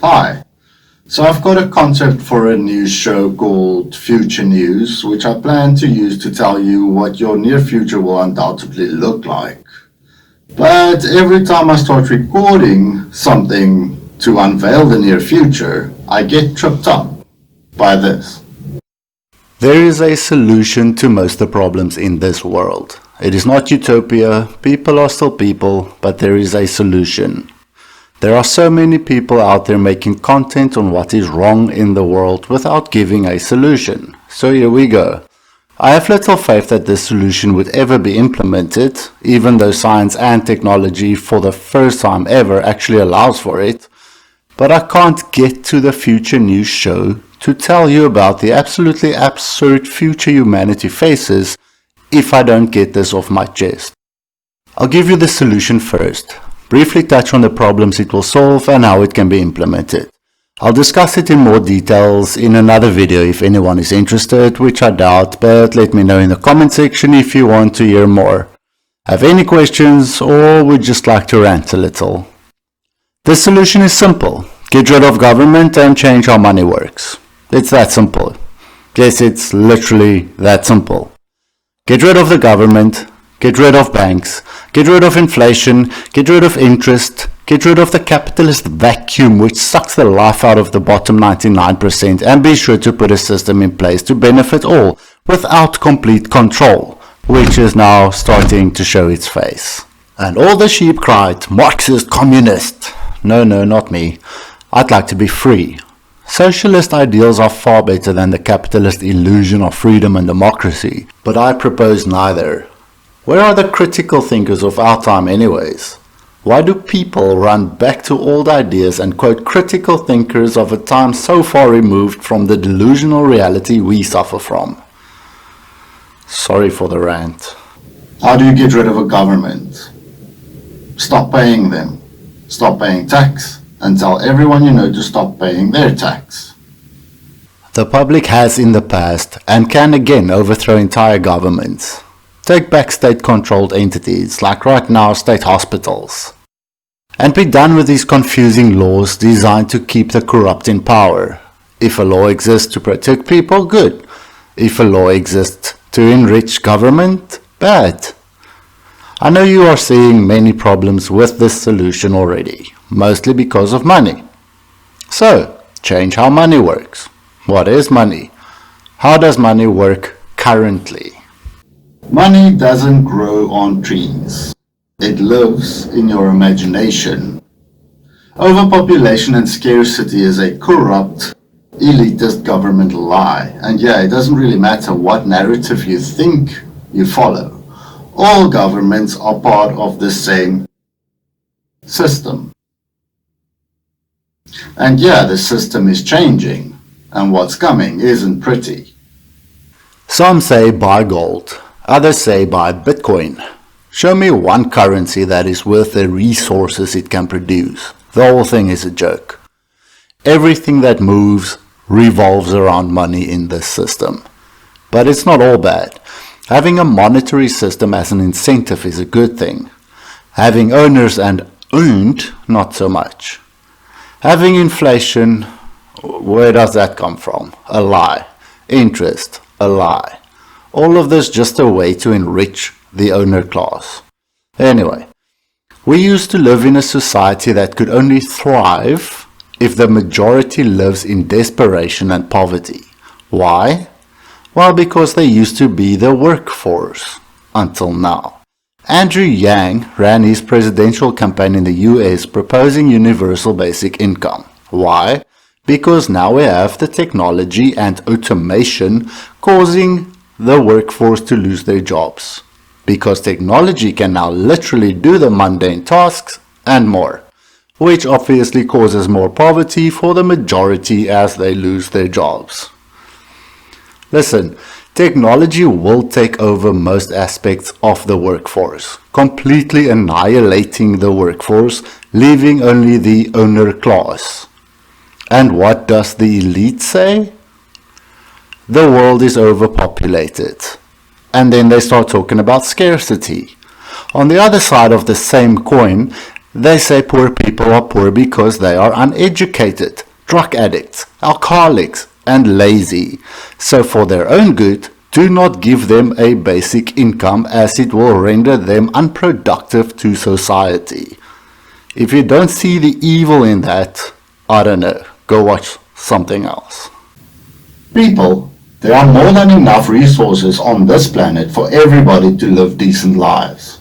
Hi. So I've got a concept for a news show called Future News, which I plan to use to tell you what your near future will undoubtedly look like. But every time I start recording something to unveil the near future, I get tripped up by this. There is a solution to most of the problems in this world. It is not utopia, people are still people, but there is a solution. There are so many people out there making content on what is wrong in the world without giving a solution. So here we go. I have little faith that this solution would ever be implemented, even though science and technology for the first time ever actually allows for it. But I can't get to the Future News show to tell you about the absolutely absurd future humanity faces if I don't get this off my chest. I'll give you the solution first. Briefly touch on the problems it will solve and how it can be implemented. I'll discuss it in more details in another video if anyone is interested, which I doubt, but let me know in the comment section if you want to hear more. Have any questions or would just like to rant a little? The solution is simple. Get rid of government and change how money works. It's that simple. Yes, it's literally that simple. Get rid of the government. Get rid of banks, get rid of inflation, get rid of interest, get rid of the capitalist vacuum which sucks the life out of the bottom 99%, and be sure to put a system in place to benefit all without complete control, which is now starting to show its face. And all the sheep cried, Marxist, communist. No, not me. I'd like to be free. Socialist ideals are far better than the capitalist illusion of freedom and democracy, but I propose neither. Where are the critical thinkers of our time anyways? Why do people run back to old ideas and quote critical thinkers of a time so far removed from the delusional reality we suffer from? Sorry for the rant. How do you get rid of a government? Stop paying them. Stop paying tax. And tell everyone you know to stop paying their tax. The public has in the past and can again overthrow entire governments. Take back state-controlled entities, like right now state hospitals. And be done with these confusing laws designed to keep the corrupt in power. If a law exists to protect people, good. If a law exists to enrich government, bad. I know you are seeing many problems with this solution already, mostly because of money. So, change how money works. What is money? How does money work currently? Money doesn't grow on trees. It lives in your imagination. Overpopulation and scarcity is a corrupt, elitist government lie. And yeah, it doesn't really matter what narrative you think you follow. All governments are part of the same system. And yeah, the system is changing. And what's coming isn't pretty. Some say buy gold. Others say buy Bitcoin. Show me one currency that is worth the resources it can produce. The whole thing is a joke. Everything that moves revolves around money in this system. But it's not all bad. Having a monetary system as an incentive is a good thing. Having owners and owned, not so much. Having inflation, where does that come from? A lie. Interest, a lie. All of this just a way to enrich the owner class. Anyway, we used to live in a society that could only thrive if the majority lives in desperation and poverty. Why? Well, because they used to be the workforce, until now. Andrew Yang ran his presidential campaign in the US proposing universal basic income. Why? Because now we have the technology and automation causing the workforce to lose their jobs. Because technology can now literally do the mundane tasks and more, which obviously causes more poverty for the majority as they lose their jobs. Listen, technology will take over most aspects of the workforce, completely annihilating the workforce, leaving only the owner class. And what does the elite say? The world is overpopulated. And then they start talking about scarcity. On the other side of the same coin, They say poor people are poor because they are uneducated, drug addicts, alcoholics, and lazy. So for their own good, do not give them a basic income as it will render them unproductive to society. If you don't see the evil in that, I don't know, go watch something else. People, there are more than enough resources on this planet for everybody to live decent lives.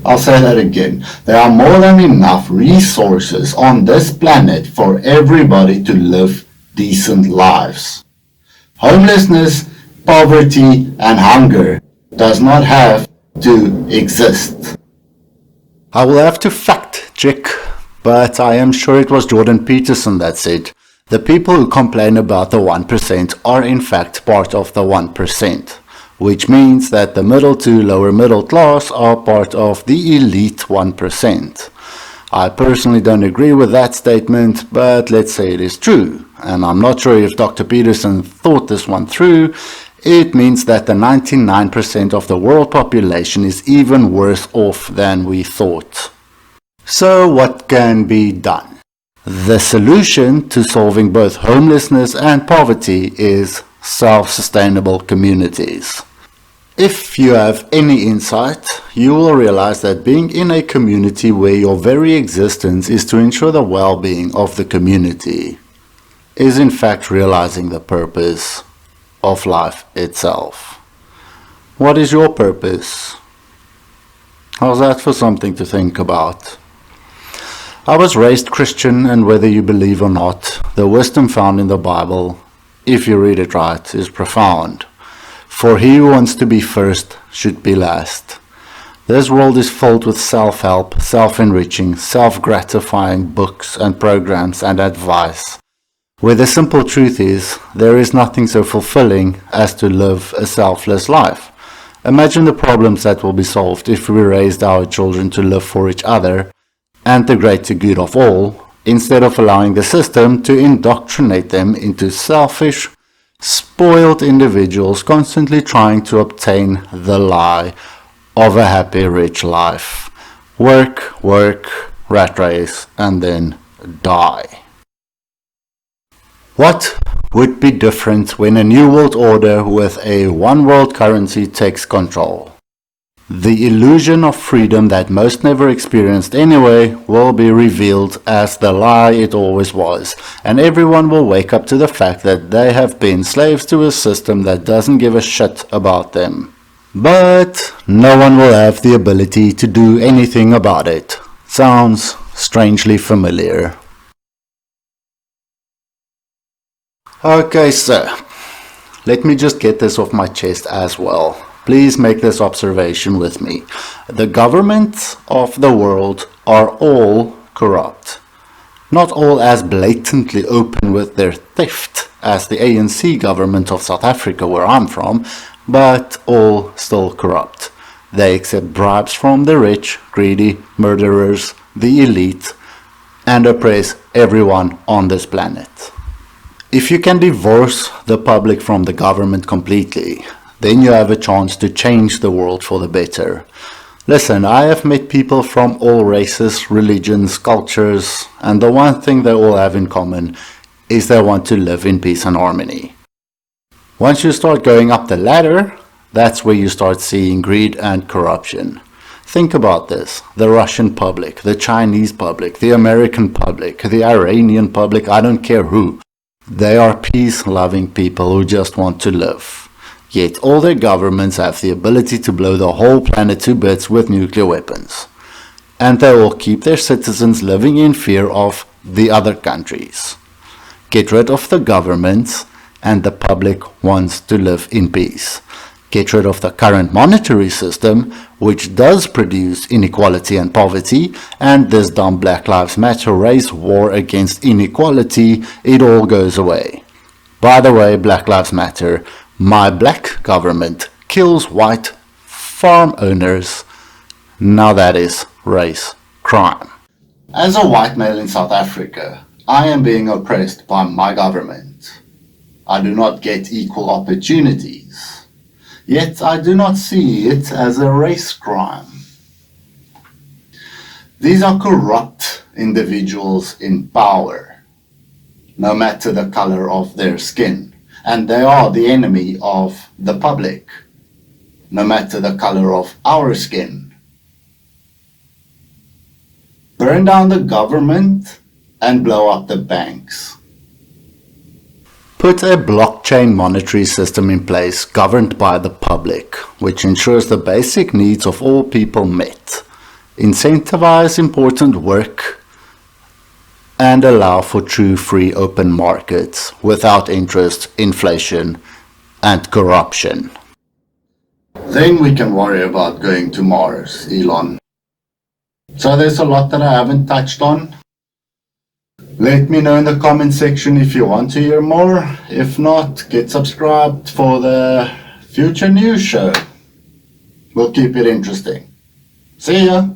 I'll say that again. There are more than enough resources on this planet for everybody to live decent lives. Homelessness, poverty, and hunger does not have to exist. I will have to fact check, but I am sure it was Jordan Peterson that said, the people who complain about the 1% are in fact part of the 1%, which means that the middle to lower middle class are part of the elite 1%. I personally don't agree with that statement, but let's say it is true. And I'm not sure if Dr. Peterson thought this one through. It means that the 99% of the world population is even worse off than we thought. So what can be done? The solution to solving both homelessness and poverty is self-sustainable communities. If you have any insight, you will realize that being in a community where your very existence is to ensure the well-being of the community is in fact realizing the purpose of life itself. What is your purpose? How's that for something to think about? I was raised Christian, and whether you believe or not, the wisdom found in the Bible, if you read it right, is profound. For he who wants to be first should be last. This world is filled with self-help, self-enriching, self-gratifying books and programs and advice, where the simple truth is, there is nothing so fulfilling as to live a selfless life. Imagine the problems that will be solved if we raised our children to live for each other and the greater good of all, instead of allowing the system to indoctrinate them into selfish, spoiled individuals constantly trying to obtain the lie of a happy, rich life. Work, work, rat race, and then die. What would be different when a new world order with a one world currency takes control? The illusion of freedom that most never experienced anyway will be revealed as the lie it always was, and everyone will wake up to the fact that they have been slaves to a system that doesn't give a shit about them. But no one will have the ability to do anything about it. Sounds strangely familiar. Okay, so let me just get this off my chest as well. Please make this observation with me. The governments of the world are all corrupt. Not all as blatantly open with their theft as the ANC government of South Africa, where I'm from, but all still corrupt. They accept bribes from the rich, greedy, murderers, the elite, and oppress everyone on this planet. If you can divorce the public from the government completely, then you have a chance to change the world for the better. Listen, I have met people from all races, religions, cultures, and the one thing they all have in common is they want to live in peace and harmony. Once you start going up the ladder, that's where you start seeing greed and corruption. Think about this. The Russian public, the Chinese public, the American public, the Iranian public, I don't care who. They are peace-loving people who just want to live. Yet all their governments have the ability to blow the whole planet to bits with nuclear weapons. And they will keep their citizens living in fear of the other countries. Get rid of the governments and the public wants to live in peace. Get rid of the current monetary system, which does produce inequality and poverty, and this dumb Black Lives Matter race war against inequality, it all goes away. By the way, Black Lives Matter, my black government kills white farm owners. Now that is race crime. As a white male in South Africa, I am being oppressed by my government. I do not get equal opportunities. Yet I do not see it as a race crime. These are corrupt individuals in power, no matter the color of their skin, and they are the enemy of the public, no matter the color of our skin. Burn down the government and blow up the banks. Put a blockchain monetary system in place governed by the public, which ensures the basic needs of all people met. Incentivize important work and allow for true free open markets without interest, inflation and corruption. Then we can worry about going to Mars, Elon. So there's a lot that I haven't touched on. Let me know in the comment section if you want to hear more. If not, get subscribed for the future news show. We'll keep it interesting. See ya!